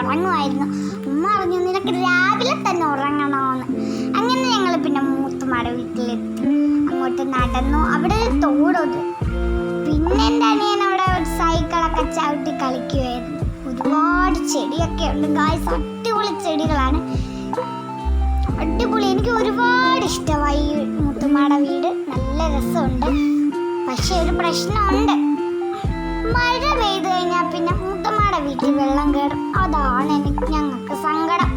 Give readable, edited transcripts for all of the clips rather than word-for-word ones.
ഉറങ്ങുമായിരുന്നു. ഉമ്മ പറഞ്ഞു നിനക്ക് രാവിലെ തന്നെ ഉറങ്ങണമെന്ന്. അങ്ങനെ ഞങ്ങൾ പിന്നെ മൂത്തുമാടെ വീട്ടിലെത്തി. അങ്ങോട്ട് നടന്നു. അവിടെ ഒരു തോടുണ്ട്. പിന്നെ എൻ്റെ അനിയൻ അവിടെ ഒരു സൈക്കിളൊക്കെ ചവിട്ടി കളിക്കുമായിരുന്നു. ഒരുപാട് ചെടിയൊക്കെ ഉണ്ട് ഗായ്സ്. അടിപൊളി ചെടികളാണ്, അടിപൊളി. എനിക്ക് ഒരുപാട് ഇഷ്ടമായി ഈ മൂത്തുമാടെ വീട്. നല്ല രസമുണ്ട്. പക്ഷെ ഒരു പ്രശ്നമുണ്ട്, മഴ പെയ്തു കഴിഞ്ഞാൽ പിന്നെ മൂത്തമ്മയുടെ വീട്ടിൽ വെള്ളം കയറും. അതാണ് ഞങ്ങൾക്ക് സങ്കടം.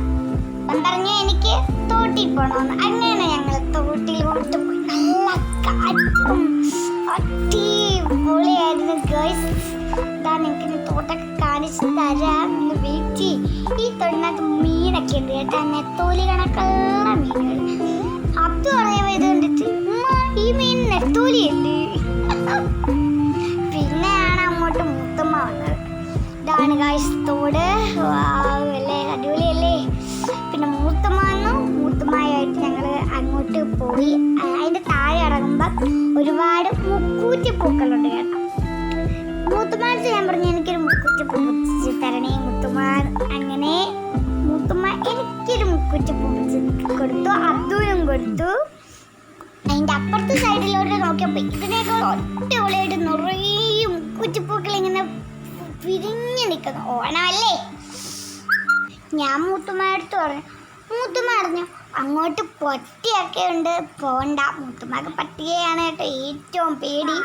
ഞാൻ പറഞ്ഞു എനിക്ക് തോട്ടിൽ പോകണമെന്ന്. അങ്ങനെ ഞങ്ങൾ തോട്ടിലോട്ട് പോയി. നല്ല കാറ്റും അടിപൊളിയായിരുന്നു ഗൈസ്. ഇതാണ് എനിക്ക് തോട്ടൊക്കെ കാണിച്ചു തരാം. നിങ്ങൾ വെയിറ്റ്. ഈ തൊഴിനകത്ത് മീനൊക്കെ ഉണ്ട് കേട്ടോ, നെത്തോലി കണക്കുള്ള മീനുകൾ. അത് പറയുമ്പോൾ ഇത് കണ്ടിട്ട് ഈ മീൻ നെത്തോലിയല്ലേ. പിന്നെയാണ് അങ്ങോട്ട് മൂത്തമ്മ വന്നത്. ഇതാണ് ഗായ്സ് തോട്. അല്ലേ, അടിപൊളിയല്ലേ. പിന്നെ മൂത്തമ്മ വന്നു. മൂത്തമ്മയായിട്ട് ഞങ്ങൾ അങ്ങോട്ട് പോയി. അതിൻ്റെ താഴെ ഇറങ്ങുമ്പോൾ ഒരുപാട് മുക്കൂറ്റി പൂക്കളുണ്ട് കേട്ടോ. മൂത്തുമാട് ഞാൻ പറഞ്ഞു എനിക്കൊരു മുക്കുറ്റി പൂ പൊട്ടിച്ച് തരണേ മുത്തുമ്മ. അങ്ങനെ മൂത്തുമ്മ എനിക്കൊരു മുക്കുറ്റി പൂ പൊട്ടിച്ച് കൊടുത്തു. അതും കൊടുത്തു. അതിൻ്റെ അപ്പുറത്തെ സൈഡിലോട്ട് നോക്കിയപ്പോൾ ഇതിനേക്കാൾ ഒറ്റപൊളിയായിട്ട് നിറയെ മുക്കുറ്റിപ്പൂക്കൾ ഇങ്ങനെ വിരിഞ്ഞു നിൽക്കുന്നു. ഓണമല്ലേ. ഞാൻ മൂത്തുമ്മടുത്ത് പറഞ്ഞു. മൂത്തുമ്മ പറഞ്ഞു അങ്ങോട്ട് പട്ടിയൊക്കെ ഉണ്ട്, പോണ്ട. മൂത്തുമ്മക്ക് പട്ടിയെയാണ് കേട്ടോ ഏറ്റവും പേടി.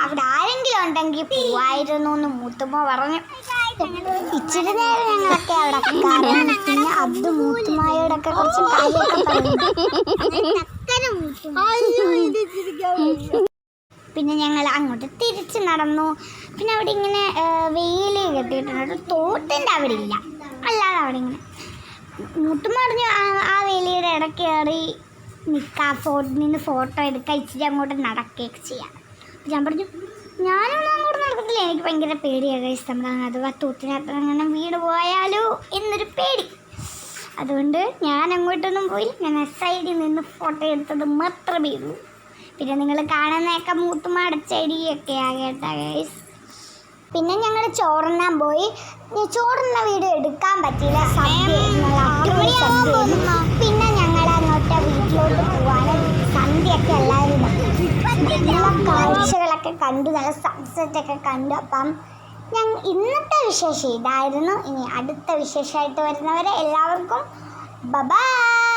അവിടെ ആരെങ്കിലും ഉണ്ടെങ്കിൽ പോവായിരുന്നു എന്ന് മൂത്തുമ്മ പറഞ്ഞു. ഇച്ചിരി നേരം ഞങ്ങളൊക്കെ അവിടെ കറങ്ങി. പിന്നെ അത് മൂത്തുമ്മയോടൊക്കെ കുറച്ച് കാര്യമൊക്കെ പറഞ്ഞു. പിന്നെ ഞങ്ങൾ അങ്ങോട്ട് തിരിച്ച് നടന്നു. പിന്നെ അവിടെ ഇങ്ങനെ വെയിൽ കെട്ടിയിട്ടുണ്ട്. തോട്ടിൻ്റെ അവിടെ ഇല്ല, അല്ലാതെ അവിടെ ഇങ്ങനെ മുട്ടും പറഞ്ഞു ആ വേലിയുടെ ഇടയ്ക്ക് കയറി നിൽക്കാം, നിന്ന് ഫോട്ടോ എടുക്കാം, ഇച്ചിരി അങ്ങോട്ട് നടക്കുകയൊക്കെ ചെയ്യാം. ഞാൻ പറഞ്ഞു ഞാനൊന്നും അങ്ങോട്ട് നടക്കത്തില്ല, എനിക്ക് ഭയങ്കര പേടിയാണ് ഇഷ്ടം. അഥവാ തോട്ടിനകത്ത് അങ്ങനെ വീട് പോയാലോ എന്നൊരു പേടി. അതുകൊണ്ട് ഞാൻ അങ്ങോട്ടൊന്നും പോയി. ഞാൻ സൈഡിൽ നിന്ന് ഫോട്ടോ എടുത്തത് മാത്രമേ ഉള്ളൂ. പിന്നെ നിങ്ങൾ കാണുന്നതൊക്കെ മൂത്തുമാട ചെടിയൊക്കെയാണ് കേട്ടോ ഗൈസ്. പിന്നെ ഞങ്ങൾ ചോറുണ്ണാൻ പോയി. ചോറുണ്ണ വീഡിയോ എടുക്കാൻ പറ്റിയില്ല, സദ്യ അടിപൊളി സദ്യ. പിന്നെ ഞങ്ങൾ അങ്ങോട്ട് വീട്ടിലോട്ട് പോവാനും സന്ധ്യയൊക്കെ എല്ലാവരും നല്ല കാഴ്ചകളൊക്കെ കണ്ടു, നല്ല സൺസെറ്റൊക്കെ കണ്ടു. അപ്പം ഇന്നത്തെ വിശേഷം ഇതായിരുന്നു. ഇനി അടുത്ത വിശേഷമായിട്ട് വരുന്നവരെ എല്ലാവർക്കും ബൈ.